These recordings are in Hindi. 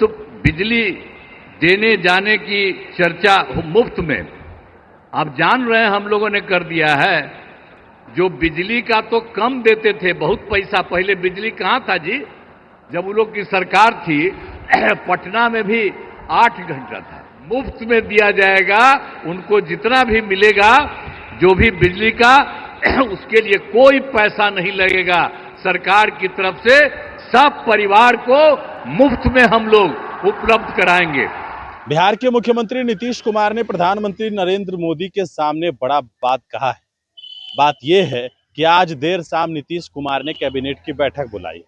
मुफ्त बिजली देने जाने की चर्चा मुफ्त में आप जान रहे हैं हम लोगों ने कर दिया है। जो बिजली का तो कम देते थे, बहुत पैसा, पहले बिजली कहाँ था जी, जब उन लोग की सरकार थी पटना में भी 8 घंटा था। मुफ्त में दिया जाएगा, उनको जितना भी मिलेगा जो भी बिजली का उसके लिए कोई पैसा नहीं लगेगा सरकार की तरफ से, सब परिवार को मुफ्त में हम लोग उपलब्ध कराएंगे। बिहार के मुख्यमंत्री नीतीश कुमार ने प्रधानमंत्री नरेंद्र मोदी के सामने बड़ा बात कहा है। बात यह है कि आज देर शाम नीतीश कुमार ने कैबिनेट की बैठक बुलाई।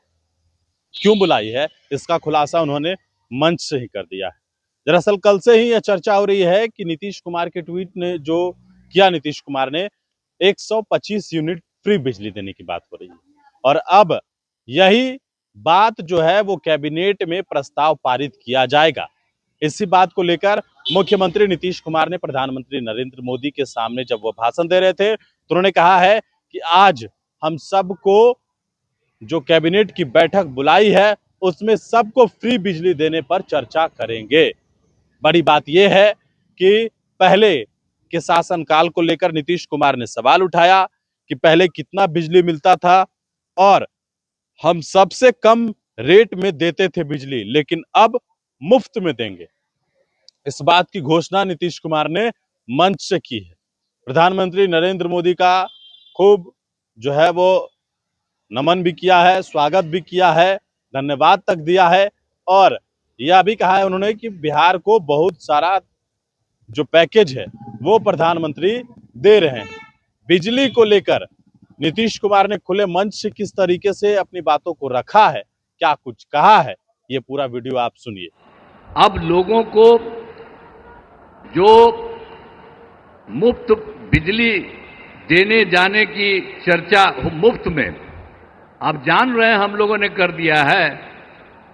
क्यों बुलाई है इसका खुलासा उन्होंने मंच से ही कर दिया है। दरअसल कल से ही यह चर्चा हो रही है कि नीतीश कुमार के ट्वीट ने जो किया, नीतीश कुमार ने 125 यूनिट फ्री बिजली देने की बात हो रही है और अब यही बात जो है वो कैबिनेट में प्रस्ताव पारित किया जाएगा। इसी बात को लेकर मुख्यमंत्री नीतीश कुमार ने प्रधानमंत्री नरेंद्र मोदी के सामने जब वो भाषण दे रहे थे तो उन्होंने कहा है कि आज हम सबको जो कैबिनेट की बैठक बुलाई है उसमें सबको फ्री बिजली देने पर चर्चा करेंगे। बड़ी बात यह है कि पहले के शासनकाल को लेकर नीतीश कुमार ने सवाल उठाया कि पहले कितना बिजली मिलता था और हम सबसे कम रेट में देते थे बिजली, लेकिन अब मुफ्त में देंगे। इस बात की घोषणा नीतीश कुमार ने मंच से की है। प्रधानमंत्री नरेंद्र मोदी का खूब जो है वो नमन भी किया है, स्वागत भी किया है, धन्यवाद तक दिया है और यह भी कहा है उन्होंने कि बिहार को बहुत सारा जो पैकेज है वो प्रधानमंत्री दे रहे हैं। बिजली को लेकर नीतीश कुमार ने खुले मंच से किस तरीके से अपनी बातों को रखा है, क्या कुछ कहा है, ये पूरा वीडियो आप सुनिए। अब लोगों को जो मुफ्त बिजली देने जाने की चर्चा मुफ्त में आप जान रहे हैं हम लोगों ने कर दिया है।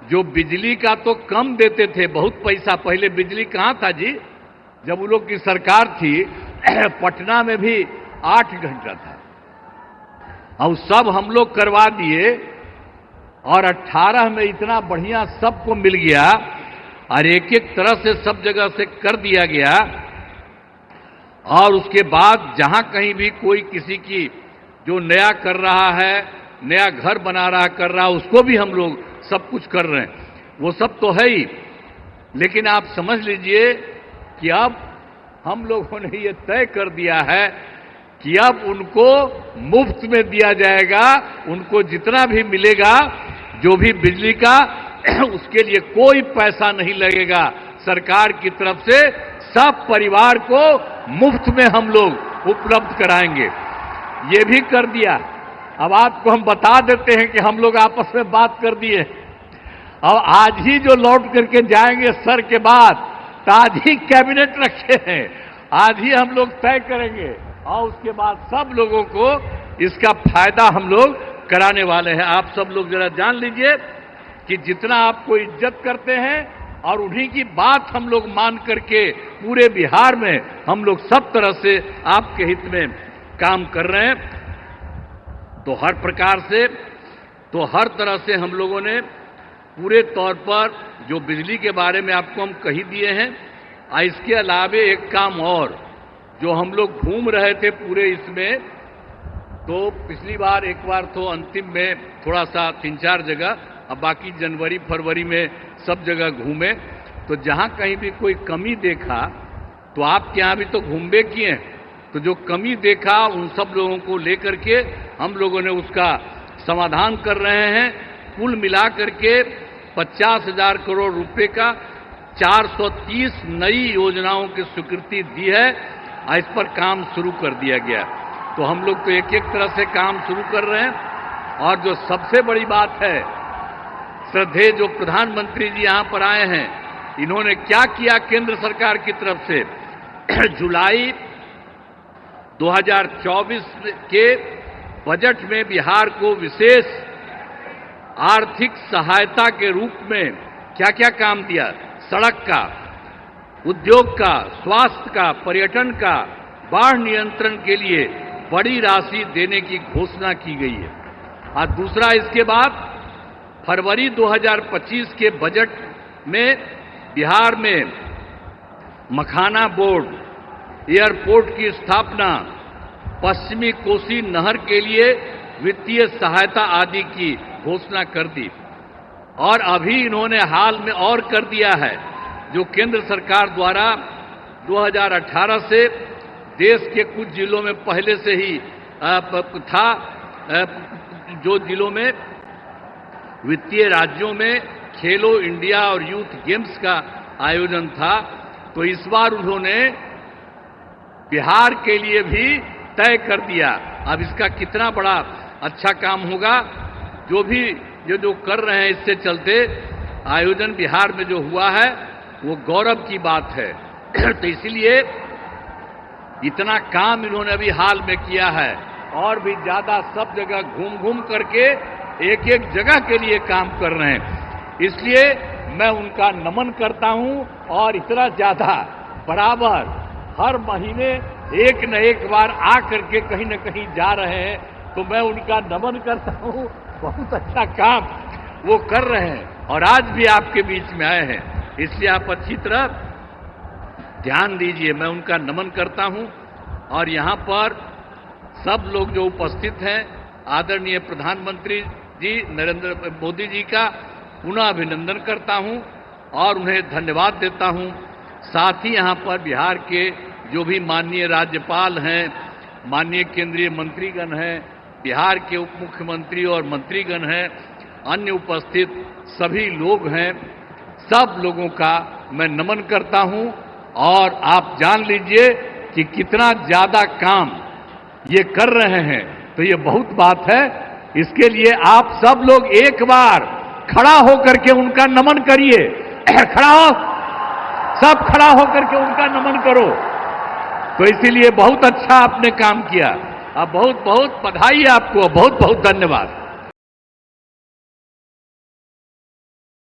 जो बिजली का तो कम देते थे, बहुत पैसा, पहले बिजली कहाँ था जी, जब उन लोग की सरकार थी पटना में भी 8 घंटा था। अब सब हम लोग करवा दिए और 18 में इतना बढ़िया सबको मिल गया और एक एक तरह से सब जगह से कर दिया गया। और उसके बाद जहां कहीं भी कोई किसी की जो नया कर रहा है, नया घर बना रहा कर रहा, उसको भी हम लोग सब कुछ कर रहे हैं, वो सब तो है ही। लेकिन आप समझ लीजिए कि अब हम लोगों ने ये तय कर दिया है कि अब उनको मुफ्त में दिया जाएगा, उनको जितना भी मिलेगा जो भी बिजली का उसके लिए कोई पैसा नहीं लगेगा सरकार की तरफ से, सब परिवार को मुफ्त में हम लोग उपलब्ध कराएंगे। ये भी कर दिया। अब आपको हम बता देते हैं कि हम लोग आपस में बात कर दिए। अब आज ही जो लौट करके जाएंगे सर के बाद, तो आज ही कैबिनेट रखे हैं, आज ही हम लोग तय करेंगे और उसके बाद सब लोगों को इसका फायदा हम लोग कराने वाले हैं। आप सब लोग जरा जान लीजिए कि जितना आपको इज्जत करते हैं और उन्हीं की बात हम लोग मान करके पूरे बिहार में हम लोग सब तरह से आपके हित में काम कर रहे हैं। तो हर प्रकार से, तो हर तरह से हम लोगों ने पूरे तौर पर जो बिजली के बारे में आपको हम कही दिए हैं। इसके अलावे एक काम और जो हम लोग घूम रहे थे पूरे इसमें, तो पिछली बार एक बार तो अंतिम में थोड़ा सा 3-4 जगह, अब बाकी जनवरी फरवरी में सब जगह घूमे, तो जहां कहीं भी कोई कमी देखा तो आपके यहाँ भी तो घूमबे किए, तो जो कमी देखा उन सब लोगों को लेकर के हम लोगों ने उसका समाधान कर रहे हैं। कुल मिलाकर के 50,000 करोड़ रुपए का 430 नई योजनाओं की स्वीकृति दी है। इस पर काम शुरू कर दिया गया। तो हम लोग तो एक एक तरह से काम शुरू कर रहे हैं। और जो सबसे बड़ी बात है, श्रद्धेय जो प्रधानमंत्री जी यहां पर आए हैं, इन्होंने क्या किया केंद्र सरकार की तरफ से जुलाई 2024 के बजट में बिहार को विशेष आर्थिक सहायता के रूप में क्या क्या काम दिया, सड़क का, उद्योग का, स्वास्थ्य का, पर्यटन का, बाढ़ नियंत्रण के लिए बड़ी राशि देने की घोषणा की गई है। और दूसरा, इसके बाद फरवरी 2025 के बजट में बिहार में मखाना बोर्ड, एयरपोर्ट की स्थापना, पश्चिमी कोसी नहर के लिए वित्तीय सहायता आदि की घोषणा कर दी। और अभी इन्होंने हाल में और कर दिया है, जो केंद्र सरकार द्वारा 2018 से देश के कुछ जिलों में पहले से ही था, जो जिलों में वित्तीय राज्यों में खेलो इंडिया और यूथ गेम्स का आयोजन था, तो इस बार उन्होंने बिहार के लिए भी तय कर दिया। अब इसका कितना बड़ा अच्छा काम होगा, जो भी जो कर रहे हैं, इससे चलते आयोजन बिहार में जो हुआ है वो गौरव की बात है। तो इसलिए इतना काम इन्होंने अभी हाल में किया है, और भी ज्यादा सब जगह घूम घूम करके एक एक जगह के लिए काम कर रहे हैं। इसलिए मैं उनका नमन करता हूं, और इतना ज्यादा बराबर हर महीने एक न एक बार आ करके कहीं न कहीं जा रहे हैं, तो मैं उनका नमन करता हूं। बहुत अच्छा काम वो कर रहे हैं, और आज भी आपके बीच में आए हैं, इसलिए आप अच्छी तरह ध्यान दीजिए। मैं उनका नमन करता हूं, और यहां पर सब लोग जो उपस्थित हैं, आदरणीय प्रधानमंत्री जी नरेंद्र मोदी जी का पुनः अभिनंदन करता हूं और उन्हें धन्यवाद देता हूं। साथ ही यहां पर बिहार के जो भी माननीय राज्यपाल हैं, माननीय केंद्रीय मंत्रीगण हैं, बिहार के उप मुख्यमंत्री और मंत्रीगण हैं, अन्य उपस्थित सभी लोग हैं, सब लोगों का मैं नमन करता हूं। और आप जान लीजिए कि कितना ज्यादा काम ये कर रहे हैं, तो ये बहुत बात है। इसके लिए आप सब लोग एक बार खड़ा होकर के उनका नमन करिए। खड़ा हो, सब खड़ा होकर के उनका नमन करो। तो इसीलिए बहुत अच्छा आपने काम किया। अब बहुत बहुत बधाई आपको, बहुत बहुत धन्यवाद।